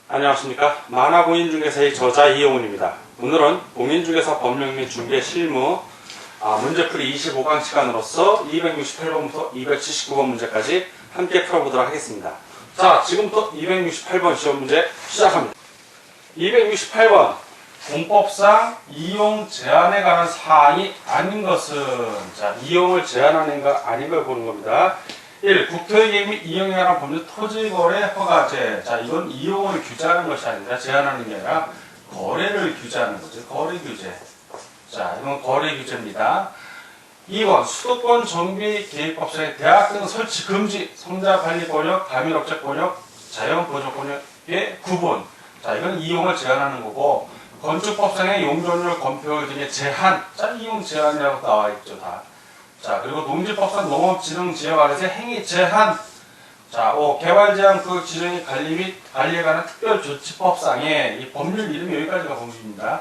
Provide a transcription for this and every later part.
안녕하십니까. 만화공인중개사의 저자 이용훈입니다. 오늘은 공인중개사 법령 및 중개 실무 문제풀이 25강 시간으로서 268번부터 279번 문제까지 함께 풀어보도록 하겠습니다. 자, 지금부터 268번 시험 문제 시작합니다. 268번 공법상 이용 제한에 관한 사항이 아닌 것은, 자, 이용을 제한하는 거 아닌 걸 보는 겁니다. 1. 국토의 계획 및 이용에 관한 법률 토지거래 허가제. 자, 이건 이용을 규제하는 것이 아니라 제한하는 게 아니라 거래를 규제하는 거죠. 거래 규제. 자, 이건 거래 규제입니다. 2번 수도권 정비 계획법상의 대학 등 설치 금지, 성자 관리 권역, 가민업체 권역, 자연 보조 권역의 구분. 자, 이건 이용을 제한하는 거고, 건축법상의 용적률 건폐율 등의 제한. 자, 이용 제한이라고 나와 있죠, 다. 자, 그리고 농지법상 농업진흥지역 안에서의 행위 제한. 자, 5. 개발 제한 구역 지정의 관리 및 관리에 관한 특별조치법상의 이 법률 이름이 여기까지가 법률입니다.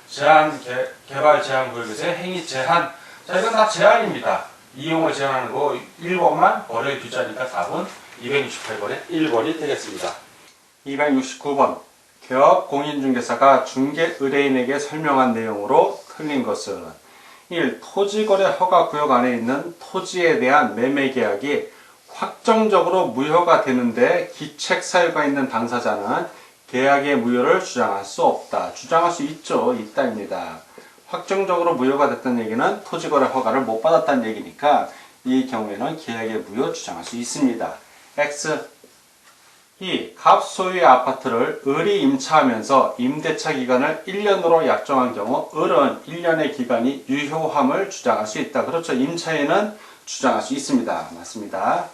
제한, 개발 제한 구역에서의 행위 제한. 자, 이건 다 제한입니다. 이용을 제한하는 거 1번만 거래 규제하니까 답은 268번에 1번이 되겠습니다. 269번. 개업 공인중개사가 중개 의뢰인에게 설명한 내용으로 틀린 것은 1. 토지거래 허가구역 안에 있는 토지에 대한 매매계약이 확정적으로 무효가 되는데 기책사유가 있는 당사자는 계약의 무효를 주장할 수 없다. 주장할 수 있죠. 있다입니다. 확정적으로 무효가 됐다는 얘기는 토지거래 허가를 못 받았다는 얘기니까 이 경우에는 계약의 무효 주장할 수 있습니다. X. 2. 갑소유의 아파트를 을이 임차하면서 임대차 기간을 1년으로 약정한 경우 을은 1년의 기간이 유효함을 주장할 수 있다. 그렇죠. 임차인은 주장할 수 있습니다. 맞습니다.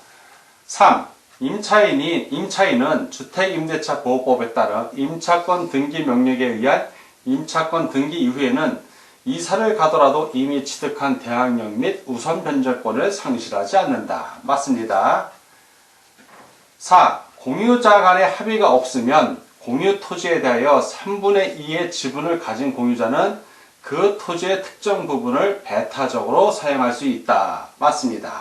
3. 임차인은 주택임대차보호법에 따른 임차권 등기 명령에 의한 임차권 등기 이후에는 이사를 가더라도 이미 취득한 대항력 및 우선 변제권을 상실하지 않는다. 맞습니다. 4. 공유자 간의 합의가 없으면 공유 토지에 대하여 3분의 2의 지분을 가진 공유자는 그 토지의 특정 부분을 배타적으로 사용할 수 있다. 맞습니다.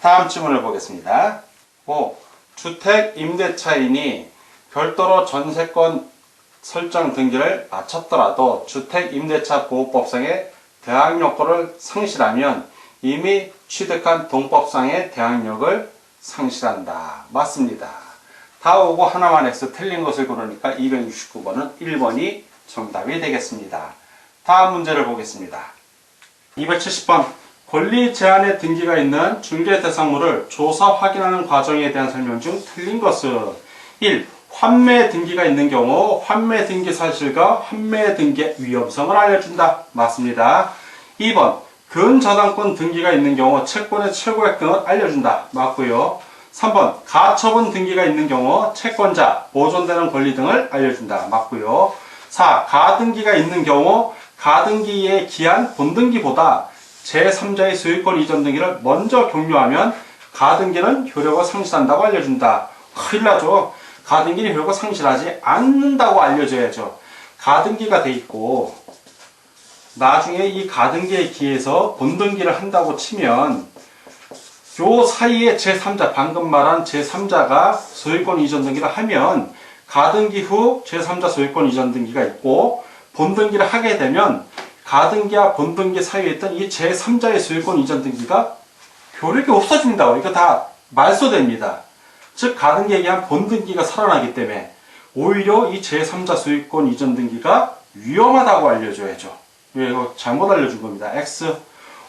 다음 질문을 보겠습니다. 5. 주택 임대차인이 별도로 전세권 설정 등기를 마쳤더라도 주택 임대차 보호법상의 대항력권을 상실하면 이미 취득한 동법상의 대항력을 상실한다. 맞습니다. 다 오고 하나만 X 틀린 것을 고르니까 269번은 1번이 정답이 되겠습니다. 다음 문제를 보겠습니다. 270번 권리 제한의 등기가 있는 중개 대상물을 조사 확인하는 과정에 대한 설명 중 틀린 것은 1. 환매 등기가 있는 경우 환매 등기 사실과 환매 등기의 위험성을 알려준다. 맞습니다. 2번 근저당권 등기가 있는 경우 채권의 최고액 등을 알려준다. 맞고요. 3번 가처분 등기가 있는 경우 채권자, 보존되는 권리 등을 알려준다. 맞고요. 4. 가등기가 있는 경우 가등기에 기한 본등기보다 제3자의 소유권 이전 등기를 먼저 격려하면 가등기는 효력을 상실한다고 알려준다. 큰일 나죠. 가등기는 효력을 상실하지 않는다고 알려줘야죠. 가등기가 돼 있고 나중에 이 가등기에 기해서 본등기를 한다고 치면 요 사이에 제3자, 방금 말한 제3자가 소유권 이전 등기를 하면 가등기 후 제3자 소유권 이전 등기가 있고 본등기를 하게 되면 가등기와 본등기 사이에 있던 이 제3자의 소유권 이전 등기가 효력이 없어진다고. 이거 다 말소됩니다. 즉 가등기에 의한 본등기가 살아나기 때문에 오히려 이 제3자 소유권 이전 등기가 위험하다고 알려줘야죠. 이거 잘못 알려준 겁니다. X.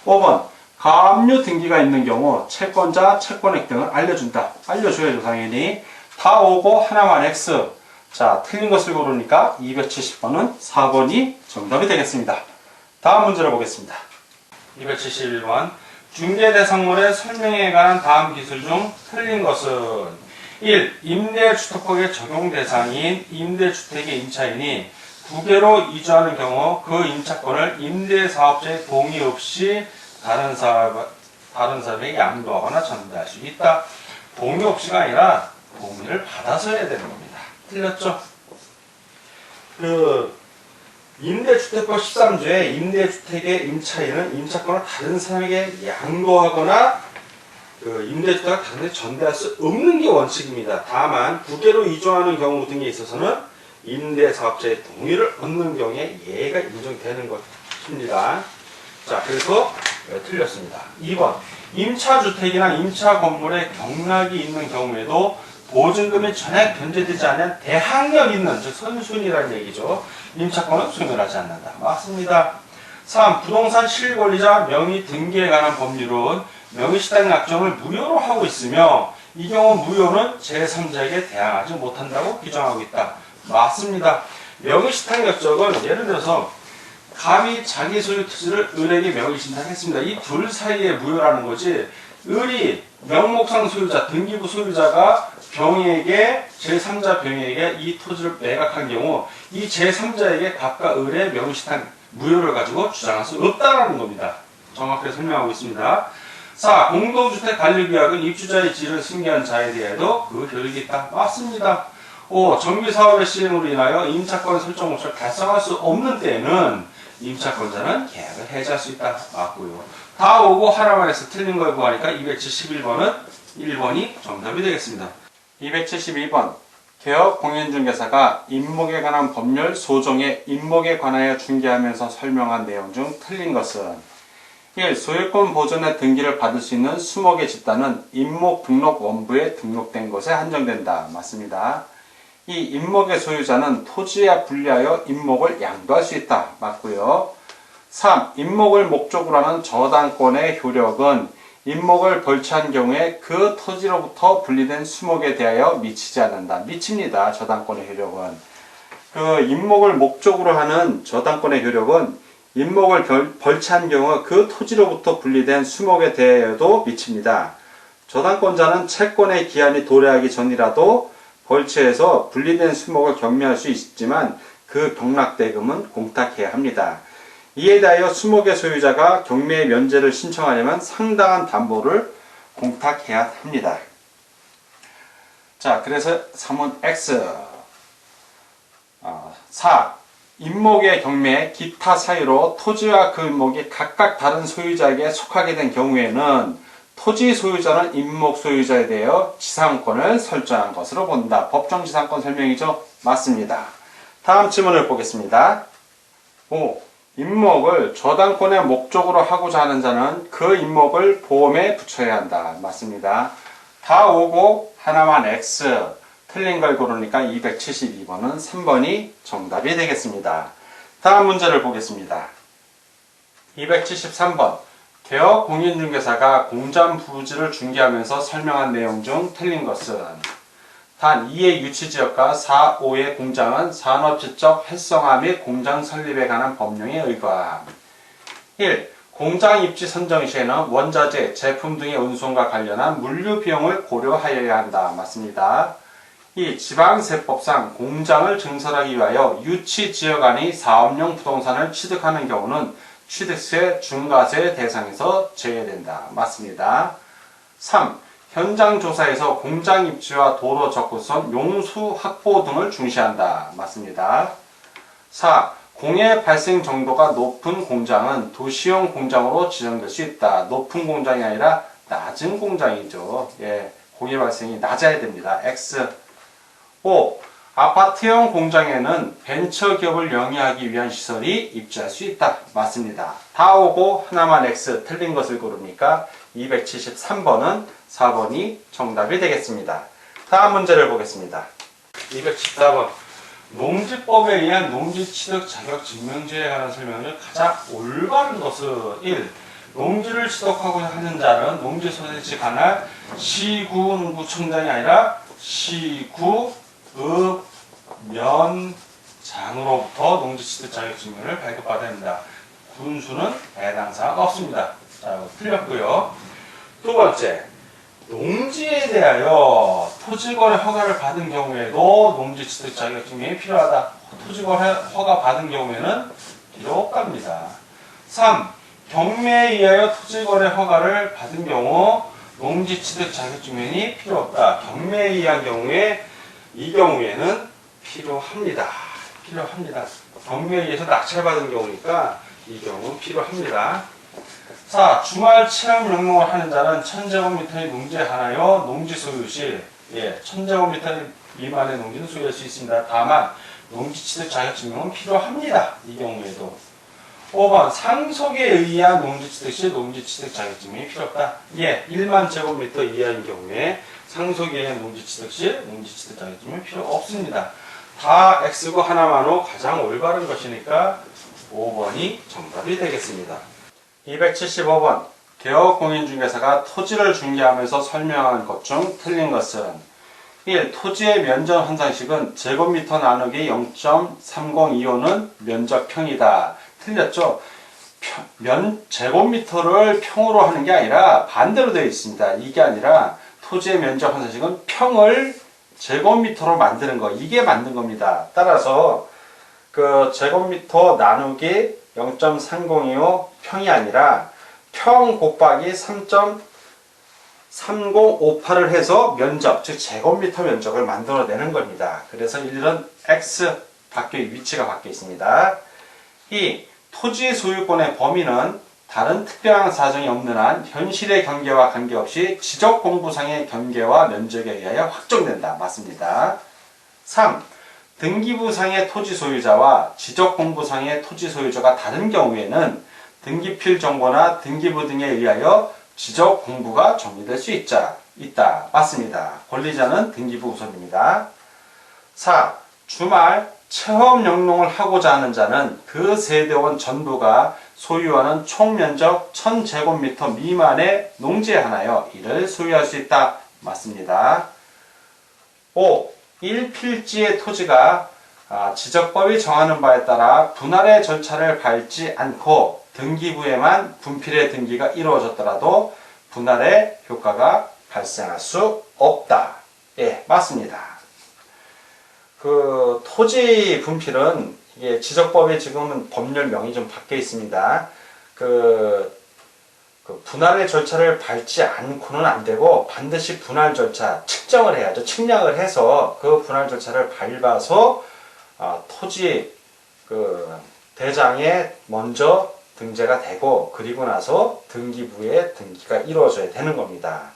5번 가압류 등기가 있는 경우 채권자, 채권액 등을 알려준다. 알려줘야죠. 당연히. 다 오고 하나만 X. 자, 틀린 것을 고르니까 270번은 4번이 정답이 되겠습니다. 다음 문제를 보겠습니다. 271번 중개대상물의 설명에 관한 다음 기술 중 틀린 것은 1. 임대주택법의 적용 대상인 임대주택의 임차인이 부계로 이주하는 경우 그 임차권을 임대사업자의 동의 없이 다른 사람에게 양도하거나 전대할 수 있다. 동의 없이가 아니라 동의를 받아서 해야 되는 겁니다. 틀렸죠? 임대주택법 13조에 임대주택의 임차인은 임차권을 다른 사람에게 양도하거나 그 임대주택을 다른 데 전대할 수 없는 게 원칙입니다. 다만 부계로 이주하는 경우 등에 있어서는 임대사업자의 동의를 얻는 경우에 예외가 인정되는 것입니다. 자, 그래서 틀렸습니다. 2번 임차주택이나 임차건물에 경락이 있는 경우에도 보증금이 전액 변제되지 않은 대항력 있는, 즉 선순위라는 얘기죠. 임차권은 소멸하지 않는다. 맞습니다. 3. 부동산 실권리자 명의 등기에 관한 법률은 명의시당 약정을 무효로 하고 있으며 이 경우 무효는 제3자에게 대항하지 못한다고 규정하고 있다. 맞습니다. 명의시당 약정은 예를 들어서 갑이 자기 소유 토지를 을에게 명의신탁했습니다. 이 둘 사이의 무효라는 거지, 을이 명목상 소유자, 등기부 소유자가 병에게, 제3자 병에게 이 토지를 매각한 경우 이 제3자에게 갑과 을의 명의신탁 무효를 가지고 주장할 수 없다라는 겁니다. 정확하게 설명하고 있습니다. 4. 공동주택 관리계약은 입주자의 지위를 승계한 자에 대해도 그 효력이 있다. 맞습니다. 5. 정비사업의 시행으로 인하여 임차권 설정 목적을 달성할 수 없는 때에는 임차권자는 계약을 해지할 수 있다. 맞고요. 다 오고 하나만 해서 틀린 걸 구하니까 271번은 1번이 정답이 되겠습니다. 272번 개업 공인중개사가 임목에 관한 법률 소정의 임목에 관하여 중개하면서 설명한 내용 중 틀린 것은 1. 소유권 보존의 등기를 받을 수 있는 수목의 집단은 임목 등록 원부에 등록된 것에 한정된다. 맞습니다. 2. 임목의 소유자는 토지에 분리하여 임목을 양도할 수 있다. 맞고요. 3. 임목을 목적으로 하는 저당권의 효력은 임목을 벌취한 경우에 그 토지로부터 분리된 수목에 대하여 미치지 않는다. 미칩니다. 저당권의 효력은. 그 임목을 목적으로 하는 저당권의 효력은 임목을 벌취한 경우 그 토지로부터 분리된 수목에 대하여도 미칩니다. 저당권자는 채권의 기한이 도래하기 전이라도 벌취해서 분리된 수목을 경매할 수 있지만 그 경락대금은 공탁해야 합니다. 이에 대하여 수목의 소유자가 경매 면제를 신청하려면 상당한 담보를 공탁해야 합니다. 자, 그래서 3번 X. 4. 임목의 경매 기타 사유로 토지와 그 임목이 각각 다른 소유자에게 속하게 된 경우에는 토지 소유자는 임목 소유자에 대하여 지상권을 설정한 것으로 본다. 법정 지상권 설명이죠? 맞습니다. 다음 질문을 보겠습니다. 5. 임목을 저당권의 목적으로 하고자 하는 자는 그 임목을 보험에 붙여야 한다. 맞습니다. 다 오고 하나만 X. 틀린 걸 고르니까 272번은 3번이 정답이 되겠습니다. 다음 문제를 보겠습니다. 273번 개업 공인중개사가 공장 부지를 중개하면서 설명한 내용 중 틀린 것은 단 2의 유치지역과 4, 5의 공장은 산업지적 활성화 및 공장 설립에 관한 법령에 의거함. 1. 공장 입지 선정 시에는 원자재, 제품 등의 운송과 관련한 물류 비용을 고려하여야 한다. 맞습니다. 2. 지방세법상 공장을 증설하기 위하여 유치지역 안의 사업용 부동산을 취득하는 경우는 취득세, 중과세 대상에서 제외된다. 맞습니다. 3. 현장 조사에서 공장 입지와 도로 접근선, 용수 확보 등을 중시한다. 맞습니다. 4. 공해 발생 정도가 높은 공장은 도시형 공장으로 지정될 수 있다. 높은 공장이 아니라 낮은 공장이죠. 예, 공해 발생이 낮아야 됩니다. X. 5. 아파트형 공장에는 벤처기업을 영위하기 위한 시설이 입주할 수 있다. 맞습니다. 다 오고 하나만 X 틀린 것을 고르니까 273번은 4번이 정답이 되겠습니다. 다음 문제를 보겠습니다. 214번 농지법에 의한 농지취득 자격증명제에 관한 설명을 가장 올바른 것은 1. 농지를 취득하고자 하는 자는 농지소재지 관할 시구 농구청장이 아니라 시구 읍면장으로부터 농지취득 자격증명을 발급받아야 합니다. 군수는 해당 사항 없습니다. 자, 틀렸고요. 두 번째, 농지에 대하여 토지거래 허가를 받은 경우에도 농지취득 자격증명이 필요하다. 토지거래 허가 받은 경우에는 필요 없답니다. 3. 경매에 의하여 토지거래 허가를 받은 경우 농지취득 자격증명이 필요 없다. 경매에 의한 경우에 이 경우에는 필요합니다. 필요합니다. 경매에 의해서 낙찰받은 경우니까 이 경우는 필요합니다. 4. 주말 체험 명령을 하는 자는 1000제곱미터의 농지 하나요 농지 소유 시 1000제곱미터 미만의 농지는 소유할 수 있습니다. 다만 농지 취득 자격증명은 필요합니다. 이 경우에도. 5번 상속에 의한 농지 취득 시 농지 취득 자격증명이 필요 없다. 1만 제곱미터 이하인 경우에 상속에 의한 농지 취득 시 농지 취득 자격증명이 필요 없습니다. 다 X고 하나만으로 가장 올바른 것이니까 5번이 정답이 되겠습니다. 275번 개업공인중개사가 토지를 중개하면서 설명한 것 중 틀린 것은 1. 토지의 면적 환산식은 제곱미터 나누기 0.3025는 면적평이다. 틀렸죠? 제곱미터를 평으로 하는 게 아니라 반대로 되어 있습니다. 이게 아니라 토지의 면적 환산식은 평을 제곱미터로 만드는 거, 이게 맞는 겁니다. 따라서 그 제곱미터 나누기 0.3025 평이 아니라 평 곱하기 3.3058을 해서 면적, 즉 제곱미터 면적을 만들어내는 겁니다. 그래서 1은 X 위치가 바뀌어 있습니다. 2. 토지 소유권의 범위는 다른 특별한 사정이 없는 한 현실의 경계와 관계없이 지적공부상의 경계와 면적에 의하여 확정된다. 맞습니다. 3. 등기부상의 토지 소유자와 지적공부상의 토지 소유자가 다른 경우에는 등기필 정보나 등기부 등에 의하여 지적공부가 정리될 수 있다. 맞습니다. 권리자는 등기부 우선입니다. 4. 주말 체험 영농을 하고자 하는 자는 그 세대원 전부가 소유하는 총면적 1000제곱미터 미만의 농지에 하나여 이를 소유할 수 있다. 맞습니다. 5. 1필지의 토지가 지적법이 정하는 바에 따라 분할의 절차를 밟지 않고 등기부에만 분필의 등기가 이루어졌더라도 분할의 효과가 발생할 수 없다. 맞습니다. 그 토지 분필은 이게 지적법에 지금은 법률명이 좀 바뀌어 있습니다. 그 분할의 절차를 밟지 않고는 안 되고 반드시 분할 절차 측정을 해야죠. 측량을 해서 그 분할 절차를 밟아서 토지 그 대장에 먼저 등재가 되고 그리고 나서 등기부에 등기가 이루어져야 되는 겁니다.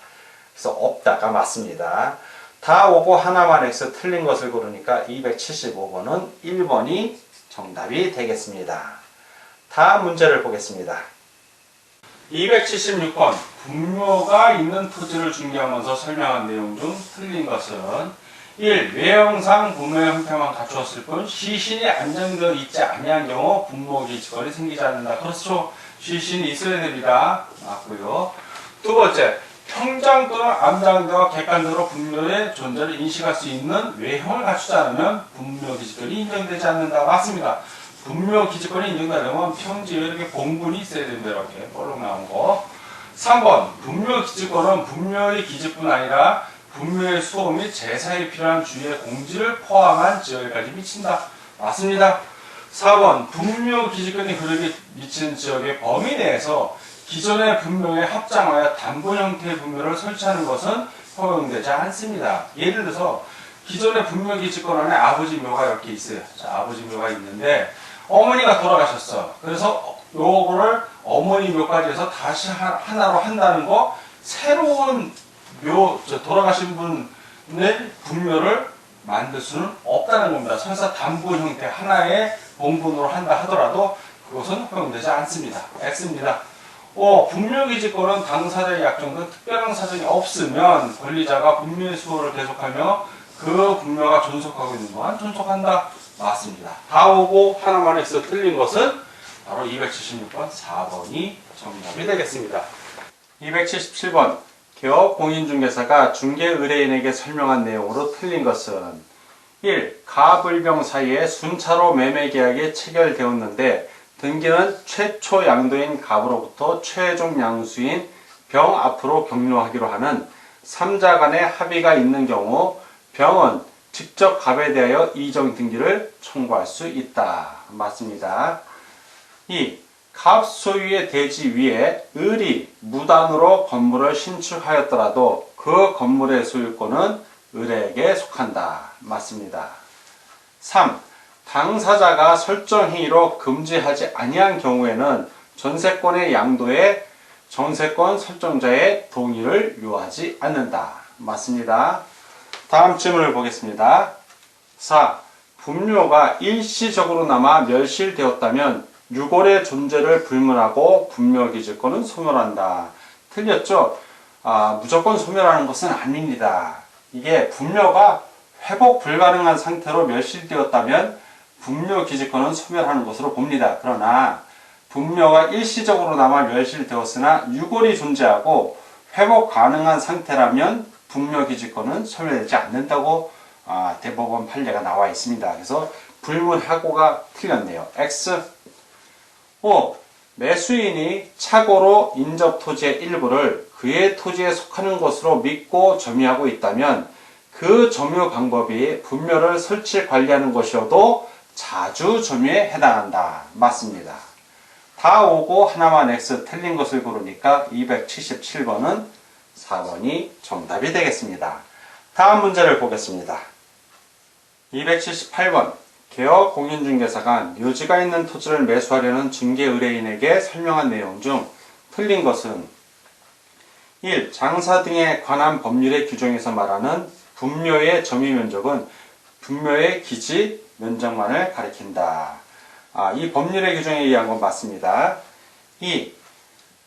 그래서 없다가 맞습니다. 다 오고 하나만 X 틀린 것을 고르니까 275번은 1번이 정답이 되겠습니다. 다음 문제를 보겠습니다. 276번 분묘가 있는 토지를 중개하면서 설명한 내용 중 틀린 것은 1. 외형상 분묘의 형태만 갖추었을 뿐 시신이 안정되어 있지 아니한 경우 분묘기지권이 생기지 않는다. 그렇죠. 시신이 있어야 됩니다. 맞고요. 두 번째, 평장 또는 암장대와 객관적으로 분묘의 존재를 인식할 수 있는 외형을 갖추지 않으면 분묘기지권이 인정되지 않는다. 맞습니다. 분묘기지권이 인정되려면 평지에 이렇게 봉분이 있어야 된다. 이렇게 볼록 나온 거. 3번 분묘기지권은 분묘의 기지뿐 아니라 분묘의 수호 및 제사에 필요한 주의 공지를 포함한 지역에까지 미친다. 맞습니다. 4번 분묘기지권이 그렇게 미치는 지역의 범위 내에서 기존의 분묘에 합장하여 단분 형태의 분묘를 설치하는 것은 허용되지 않습니다. 예를 들어서 기존의 분묘기지권 안에 아버지 묘가 이렇게 있어요. 자, 아버지 묘가 있는데 어머니가 돌아가셨어. 그래서 요거를 어머니 묘까지 해서 다시 하나로 한다는 거, 새로운 돌아가신 분의 분묘를 만들 수는 없다는 겁니다. 설사 단분 형태 하나의 봉분으로 한다 하더라도 그것은 허용되지 않습니다. X입니다. 분묘기지권은 당사자의 약정 등 특별한 사정이 없으면 권리자가 분묘의 수호를 계속하며 그 분묘가 존속하고 있는 동안 존속한다. 맞습니다. 다 오고 하나만 X 틀린 것은 바로 276번 4번이 정답이 되겠습니다. 277번 개업공인중개사가 중개의뢰인에게 설명한 내용으로 틀린 것은 1. 가불병 사이에 순차로 매매계약이 체결되었는데 등기는 최초 양도인 갑으로부터 최종 양수인 병 앞으로 경로하기로 하는 3자 간의 합의가 있는 경우 병은 직접 갑에 대하여 이정 등기를 청구할 수 있다. 맞습니다. 2. 갑 소유의 대지 위에 을이 무단으로 건물을 신축하였더라도 그 건물의 소유권은 을에게 속한다. 맞습니다. 3. 당사자가 설정행위로 금지하지 아니한 경우에는 전세권의 양도에 전세권 설정자의 동의를 요하지 않는다. 맞습니다. 다음 질문을 보겠습니다. 4. 분묘가 일시적으로나마 멸실되었다면 유골의 존재를 불문하고 분묘기지권은 소멸한다. 틀렸죠? 무조건 소멸하는 것은 아닙니다. 이게 분묘가 회복 불가능한 상태로 멸실되었다면 분묘기지권은 소멸하는 것으로 봅니다. 그러나 분묘가 일시적으로나마 멸실되었으나 유골이 존재하고 회복 가능한 상태라면 분묘기지권은 소멸되지 않는다고 대법원 판례가 나와 있습니다. 그래서 불문하고가 틀렸네요. X. 5. 매수인이 착오로 인접토지의 일부를 그의 토지에 속하는 것으로 믿고 점유하고 있다면 그 점유 방법이 분묘를 설치 관리하는 것이어도 자주 점유에 해당한다. 맞습니다. 다 오고 하나만 X 틀린 것을 고르니까 277번은 4번이 정답이 되겠습니다. 다음 문제를 보겠습니다. 278번. 개업 공인중개사가 묘지가 있는 토지를 매수하려는 중개 의뢰인에게 설명한 내용 중 틀린 것은 1. 장사 등에 관한 법률의 규정에서 말하는 분묘의 점유 면적은 분묘의 기지 면적만을 가리킨다. 이 법률의 규정에 의한 건 맞습니다. 2.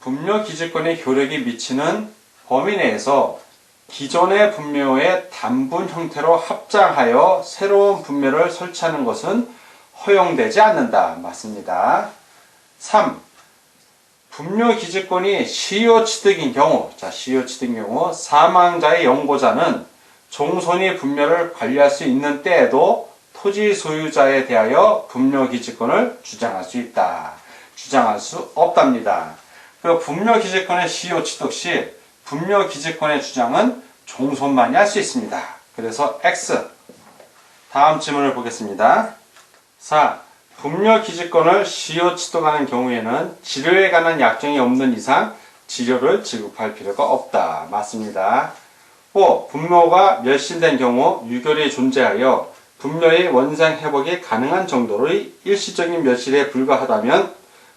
분묘 기지권의 효력이 미치는 범위 내에서 기존의 분묘의 단분 형태로 합장하여 새로운 분묘를 설치하는 것은 허용되지 않는다. 맞습니다. 3. 분묘 기지권이 시효 취득인 경우, 시효 취득인 경우 사망자의 영고자는 종손이 분묘를 관리할 수 있는 때에도 토지 소유자에 대하여 분묘 기지권을 주장할 수 있다. 주장할 수 없답니다. 그 분묘 기지권의 시효 취득 시 분묘 기지권의 주장은 종손만이 할 수 있습니다. 그래서 X. 다음 질문을 보겠습니다. 4. 분묘 기지권을 시효 취득하는 경우에는 치료에 관한 약정이 없는 이상 치료를 지급할 필요가 없다. 맞습니다. 5. 분묘가 멸실된 경우 유골이 존재하여 분묘의 원상 회복이 가능한 정도의 일시적인 멸실에 불과하다면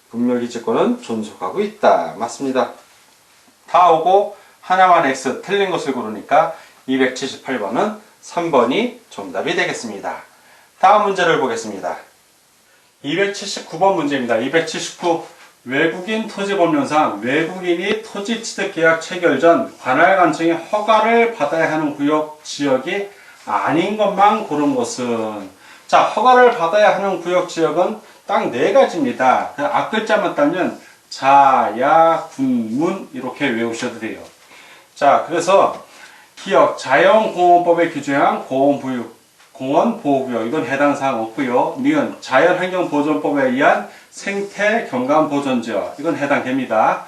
분묘 기지권은 존속하고 있다. 맞습니다. 다 오고 하나만 X 틀린 것을 고르니까 278번은 3번이 정답이 되겠습니다. 다음 문제를 보겠습니다. 279번 문제입니다. 279. 외국인 토지법령상 외국인이 토지 취득 계약 체결 전 관할 관청의 허가를 받아야 하는 구역 지역이 아닌 것만 고른 것은, 허가를 받아야 하는 구역 지역은 딱 4가지입니다. 앞글자만 따면 자, 야, 군, 문 이렇게 외우셔도 돼요. 그래서 기역 자연공원법에 규정한 공원보호구역 이건 해당 사항 없고요. 니은 자연환경보존법에 의한 생태경관보존지역 이건 해당됩니다.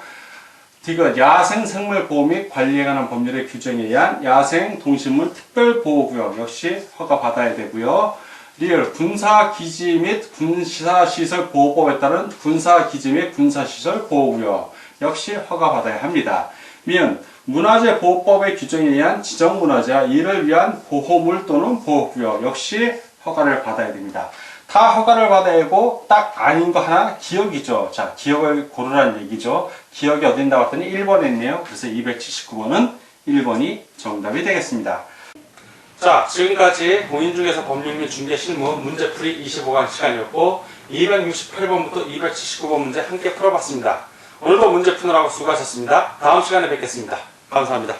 디귿 야생생물보호 및 관리에 관한 법률의 규정에 의한 야생동식물 특별보호구역 역시 허가받아야 되고요. 리을 군사기지 및 군사시설보호법에 따른 군사기지 및 군사시설보호구역 역시 허가받아야 합니다. 미은 문화재보호법의 규정에 의한 지정문화재와 이를 위한 보호물 또는 보호구역 역시 허가를 받아야 됩니다. 다 허가를 받아야 하고 딱 아닌 거 하나 기역이죠. 기역을 고르라는 얘기죠. 기역이 어딘다고 했더니 1번에 있네요. 그래서 279번은 1번이 정답이 되겠습니다. 지금까지 공인중개사 법률 및 중개실무 문제풀이 25강 시간이었고 268번부터 279번 문제 함께 풀어봤습니다. 오늘도 문제 푸느라고 수고하셨습니다. 다음 시간에 뵙겠습니다. 감사합니다.